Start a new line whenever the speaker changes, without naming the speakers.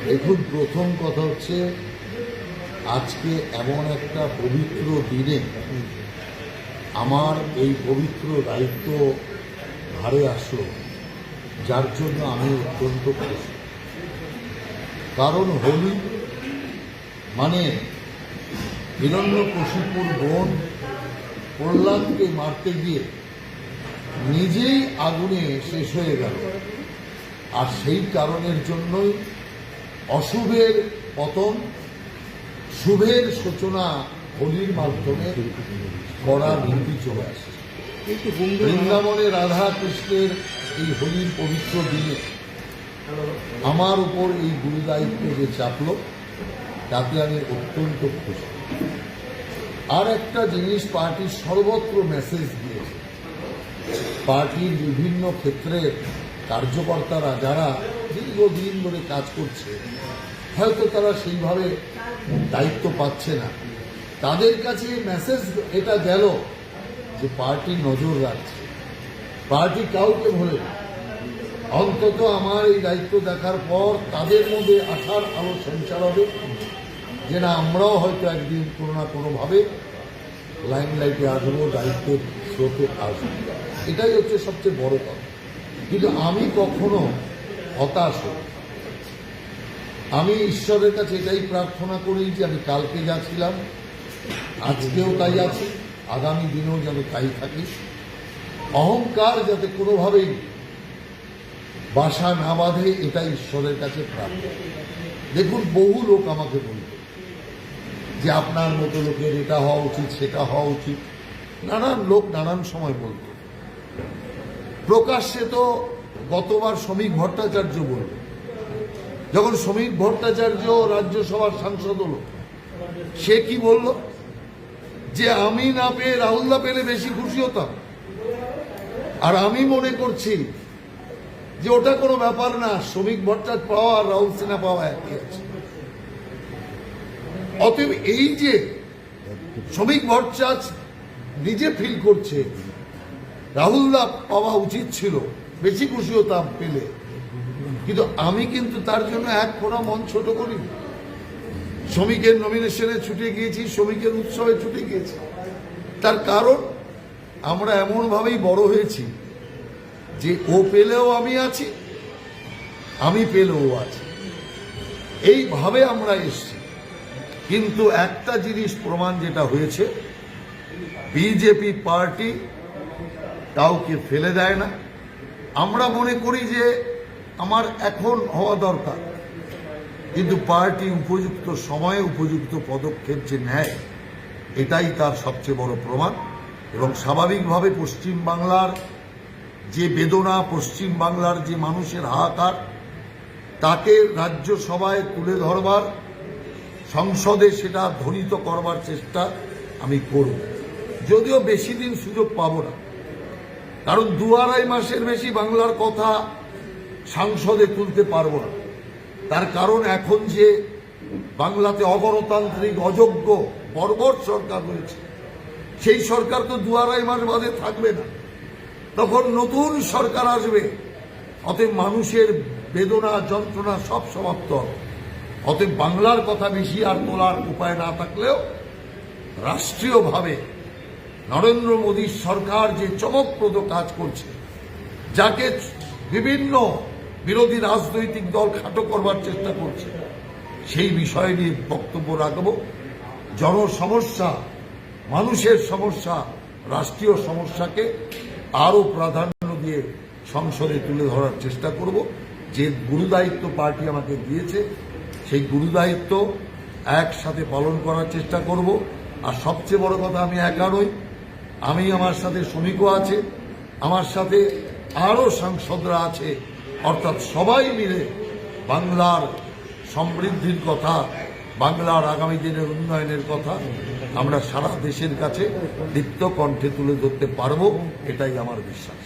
দেখুন, প্রথম কথা হচ্ছে আজকে এমন একটা পবিত্র দিনে আমার এই পবিত্র দায়িত্ব ঘাড়ে আসলো, যার জন্য আমি অত্যন্ত খুশি। কারণ হোলি মানে হিরণ্যকশিপুর বোন প্রহ্লাদকে মারতে গিয়ে নিজেই আগুনে শেষ হয়ে গেল, আর সেই কারণের জন্যই অশুভের পতন, শুভের সূচনা হোলির মাধ্যমে করার রীতি চলে আসে। বৃন্দাবনে রাধা কৃষ্ণের এই হোলির পবিত্র দিনে আমার উপর এই গুরুদায়িত্ব যে চাপল, তাতে আমি অত্যন্ত খুশি। আর একটা জিনিস, পার্টির সর্বত্র মেসেজ দিয়েছে। পার্টির বিভিন্ন ক্ষেত্রে কার্যকর্তারা যারা দীর্ঘদিন ধরে কাজ করছে, হয়তো তারা সেইভাবে দায়িত্ব পাচ্ছে না, তাদের কাছে মেসেজ এটা গেল যে পার্টি নজর রাখছে, পার্টি কাউকে ভোলে না। অন্তত আমার এই দায়িত্ব দেখার পর তাদের মধ্যে আশার আলো সঞ্চার হবে যে না, আমরাও হয়তো একদিন কোনো না কোনোভাবে লাইমলাইটে আসবো, দায়িত্বের স্রোতে আসবো। এটাই হচ্ছে সবচেয়ে বড় কথা। কিন্তু আমি কখনো হতাশ হই। আমি ঈশ্বরের কাছে এটাই প্রার্থনা করি যে আমি কালকে যা ছিলাম আজকেও তাই আছি, আগামী দিনেও যেন তাই থাকি। অহংকার যাতে কোনোভাবেই বাসা না বাঁধে, এটাই ঈশ্বরের কাছে প্রার্থনা। দেখুন, বহু লোক আমাকে বলবে যে আপনার মতো লোকের এটা হওয়া উচিত, সেটা হওয়া উচিত। নানান লোক নানান সময় বলত। প্রকাশ্যে তো গতবার শ্রমিক ভট্টাচার্য বলল, যখন শ্রমিক ভট্টাচার্য রাজ্যসভার সাংসদ হলো, সে কি বলল যে আমি না পেয়ে রাহুলদা পেলে বেশি খুশি হতাম। আর আমি মনে করছি যে ওটা কোনো ব্যাপার না, শ্রমিক ভট্টাচার্য পাওয়া আর রাহুল সিনহা পাওয়া একই আছে। অতএব এই যে শ্রমিক ভট্টাচার্য নিজে ফিল করছে রাহুলদা পাওয়া উচিত ছিল, বেশি খুশি হতাম পেলে, কিন্তু আমি কিন্তু তার জন্য এক ফোঁটা মন ছোট করি। শ্রমিকের নমিনেশনে ছুটে গিয়েছি, শ্রমিকের উৎসবে ছুটে গিয়েছি। তার কারণ আমরা এমনভাবেই বড় হয়েছি যে ও পেলেও আমি আছি, আমি পেলেও আছি, এইভাবে আমরা এসছি। কিন্তু একটা জিনিস প্রমাণ যেটা হয়েছে, বিজেপি পার্টি কাউকে ফেলে দেয় না। আমরা মনে করি যে আমার এখন হওয়া দরকার, কিন্তু পার্টি উপযুক্ত সময়ে উপযুক্ত পদক্ষেপ যে নেয়, এটাই তার সবচেয়ে বড় প্রমাণ। এবং স্বাভাবিকভাবে পশ্চিমবাংলার যে বেদনা, পশ্চিমবাংলার যে মানুষের হাহাকার, তাকে রাজ্যসভায় তুলে ধরবার, সংসদে সেটা ধ্বনিত করবার চেষ্টা আমি করব। যদিও বেশি দিন সুযোগ পাব না, কারণ 2-2.5 মাসের বেশি বাংলার কথা সংসদে তুলতে পারব না। তার কারণ এখন যে বাংলাতে অগণতান্ত্রিক, অযোগ্য, বর্বর সরকার হয়েছে, সেই সরকার তো 2-2.5 মাস বাদে থাকবে না, তখন নতুন সরকার আসবে। অতএব মানুষের বেদনা, যন্ত্রণা সব সমাপ্ত হবে। অতএব বাংলার কথা বেশি আর তোলার উপায় না থাকলেও রাষ্ট্রীয়ভাবে নরেন্দ্র মোদীর সরকার যে চমকপ্রদ কাজ করছে, যাকে বিভিন্ন বিরোধী রাজনৈতিক দল খাটো করবার চেষ্টা করছে, সেই বিষয় নিয়ে বক্তব্য রাখব। জনসমস্যা, মানুষের সমস্যা, রাষ্ট্রীয় সমস্যাকে আরও প্রাধান্য দিয়ে সংসদে তুলে ধরার চেষ্টা করব। যে গুরুদায়িত্ব পার্টি আমাকে দিয়েছে, সেই গুরুদায়িত্ব একসাথে পালন করার চেষ্টা করব। আর সবচেয়ে বড় কথা, আমি একা নই, আমি, আমার সাথে শ্রমিকও আছে, আমার সাথে আরও সাংসদরা আছে। অর্থাৎ সবাই মিলে বাংলার সমৃদ্ধির কথা, বাংলার আগামী দিনের উন্নয়নের কথা আমরা সারা দেশের কাছে দীপ্ত কণ্ঠে তুলে ধরতে পারবো, এটাই আমার বিশ্বাস।